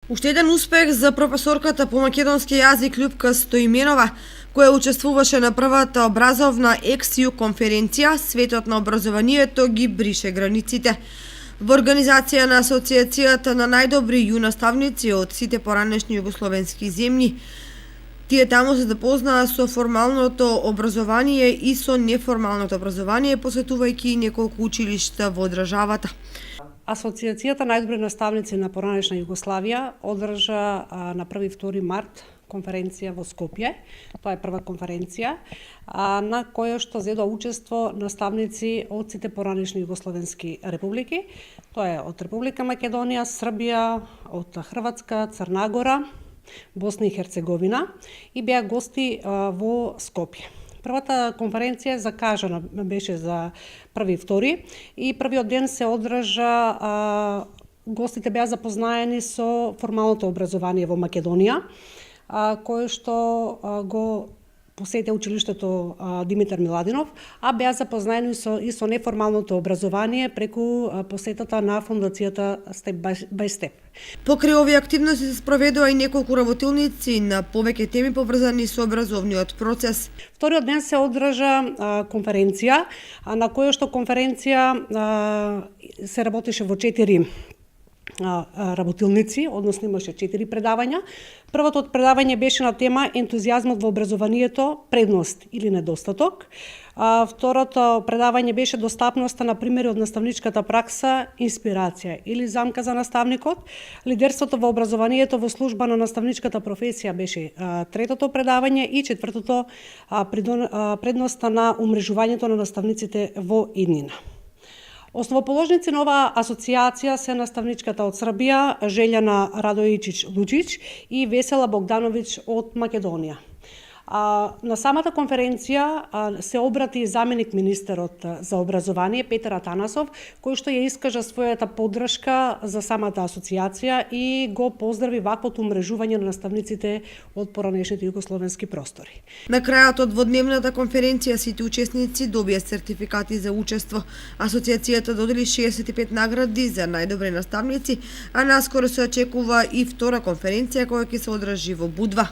Уште еден успех за професорката по македонски јазик Љупка Стоименова, која учествуваше на првата образовна ексију конференција "Светот на образованието ги брише границите". Во организација на Асоциацијата на најдобри ју наставници од сите поранешни југословенски земји, тие таму се запознаа со формалното образование и со неформалното образование, посетувајќи неколку училишта во државата. Асоциацијата најдобри наставници на поранешна Југославија одржа на 1 и 2 март конференција во Скопје. Тоа е прва конференција на која што зедоа учество наставници од сите поранешни југословенски републики. Тоа е од Република Македонија, Србија, од Хрватска, Црна Гора, Босна и Херцеговина и беа гости во Скопје. Првата конференција закажана беше за 1 и 2 и првиот ден се одржа, гостите беа запознаени со формалното образование во Македонија, кое што го посете училиштето Димитар Миладинов, а беа запознаени и со неформалното образование преку посетата на фондацијата Step by Step. Покрај овие активности се спроведува и неколку работилници на повеќе теми поврзани со образовниот процес. Вториот ден се одржа конференција, на која што конференција се работеше во 4 работилници, односно имаше 4 предавања. Првото од предавање беше на тема ентузијазмот во образованието, предност или недостаток. Второто предавање беше достапноста на примери од наставничката пракса, инспирација или замка за наставникот. Лидерството во образованието во служба на наставничката професија беше третото предавање и четвртото предноста на умрежувањето на наставниците во иднина. Основоположници на оваа асоцијација се наставничката од Србија Желјана Радојчич Луџич и Весела Богдановиќ од Македонија. На самата конференција се обрати заменик министерот за образование Петар Атанасов, кој што ја искажа својата поддршка за самата асоцијација и го поздрави ваквото умрежување на наставниците од поранешните југословенски простори. На крајот од дводневната конференција сите учесници добија сертификати за учество. Асоциацијата додели 65 награди за најдобри наставници, а наскоро се очекува и втора конференција која ќе се одржи во Будва.